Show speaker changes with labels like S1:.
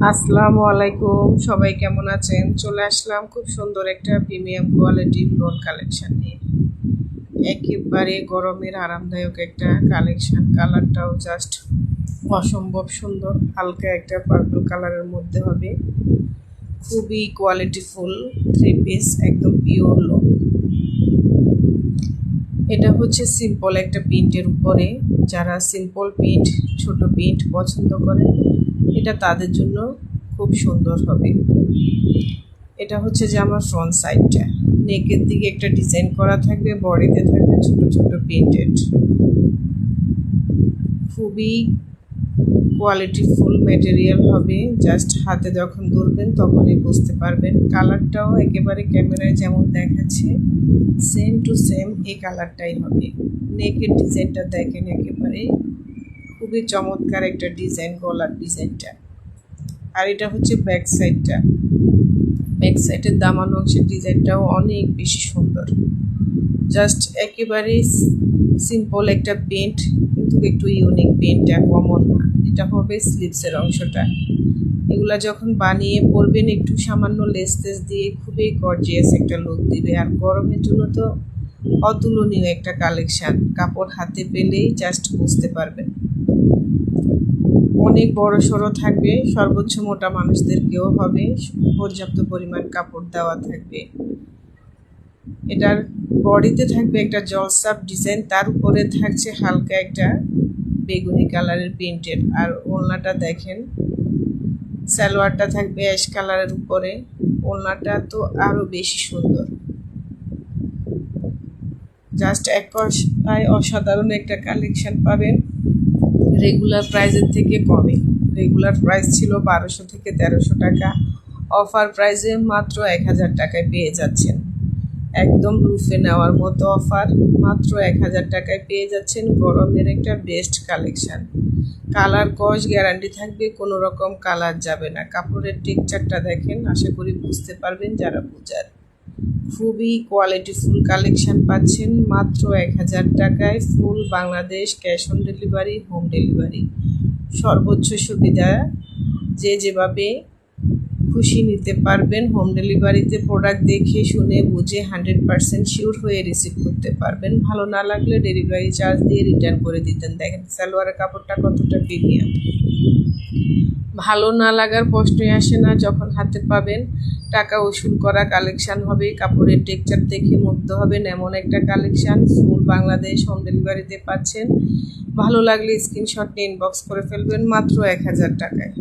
S1: আসসালামু আলাইকুম, সবাই কেমন আছেন? চলে আসলাম খুব সুন্দর একটা প্রিমিয়াম কোয়ালিটি লোন কালেকশন নিয়ে। একেবারে গরমের আরামদায়ক একটা কালেকশন। কালারটাও জাস্ট অসম্ভব সুন্দর, হালকা একটা পার্পল কালারের মধ্যে হবে। খুবই কোয়ালিটিফুল থ্রি পিস, একদম পিওর লোন। এটা হচ্ছে সিম্পল একটা প্রিন্টের উপরে। যারা সিম্পল প্রিন্ট, ছোট প্রিন্ট পছন্দ করে, এটা তাদের জন্য খুব সুন্দর হবে। এটা হচ্ছে যে আমার ফ্রন্ট সাইডটা, নেকের দিকে একটা ডিজাইন করা থাকবে, বডিতে থাকবে ছোট ছোট প্রিন্টেড। খুবই কোয়ালিটিফুল ম্যাটেরিয়াল হবে, জাস্ট হাতে যখন ধরবেন তখনই বুঝতে পারবেন। কালারটাও একেবারে ক্যামেরায় যেমন দেখাচ্ছে সেম টু সেম এই কালারটাই হবে। নেকের ডিজাইনটা দেখেন, একেবারে খুবই চমৎকার একটা ডিজাইন, গলার ডিজাইনটা। আর এটা হচ্ছে ব্যাক সাইডটা। ব্যাক সাইডের দামানো অংশের ডিজাইনটাও অনেক বেশি সুন্দর। জাস্ট একেবারেই সিম্পল একটা প্রিন্ট, কিন্তু একটু ইউনিক প্রিন্টটা, কমন না। এটা হবে স্লিভসের অংশটা। এগুলা যখন বানিয়ে পরবেন একটু সামান্য লেস টেস দিয়ে খুবই গর্জিয়াস একটা লুক দিবে। আর গরমের জন্য তো অতুলনীয় একটা কালেকশান। কাপড় হাতে পেলেই জাস্ট বুঝতে পারবেন। অনেক বড় সড়ো থাকবে, সর্বোচ্চ মোটা মানুষদেরকেও হবে। পর্যাপ্ত পরিমাণ কাপড় দেওয়া থাকবে। এটার বডিতে থাকবে একটা জলসাপ ডিজাইন, তার উপরে থাকছে হালকা একটা বেগুনি কালারের প্রিন্টের। আর ওড়নাটা দেখেন, সালোয়ারটা থাকবে অ্যাশ কালারের উপরে। ওড়নাটা তো আরও বেশি সুন্দর। জাস্ট এক কথায় অসাধারণ একটা কালেকশন পাবেন, রেগুলার প্রাইসের থেকে কমে। রেগুলার প্রাইস ছিল 1200 থেকে 1300 টাকা, অফার প্রাইসে মাত্র 1000 টাকায় পেয়ে যাচ্ছেন। একদম রুফে নেওয়ার মতো অফার, মাত্র 1000 টাকায় পেয়ে যাচ্ছেন গরমের একটা বেস্ট কালেকশান। কালার কস গ্যারান্টি থাকবে, কোনো রকম কালার যাবে না। কাপড়ের টেক্সচারটা দেখেন, আশা করি বুঝতে পারবেন যারা বোঝার। খুবই কোয়ালিটিফুল কালেকশান পাচ্ছেন মাত্র 1000 টাকায়। Full Bangladesh cash on delivery, home delivery, সর্বোচ্চ সুবিধা। যে যেভাবে খুশি নিতে পারবেন। হোম ডেলিভারিতে প্রোডাক্ট দেখে শুনে বুঝে 100% শিওর হয়ে রিসিভ করতে পারবেন। ভালো না লাগলে ডেলিভারি চার্জ দিয়ে রিটার্ন করে দিতেন। দেখেন সালোয়ারের কাপড়টা কতটা প্রিমিয়াম। ভালো না লাগার প্রশ্নই আসে না যখন হাতে পাবেন। টাকা উসুল করা কালেকশান হবে। কাপড়ের টেক্সচার দেখে মুগ্ধ হবেন, এমন একটা কালেকশান। ফুল বাংলাদেশ হোম ডেলিভারিতে পাচ্ছেন। ভালো লাগলে স্ক্রিনশট নিয়ে ইনবক্স করে ফেলবেন মাত্র 1000 টাকায়।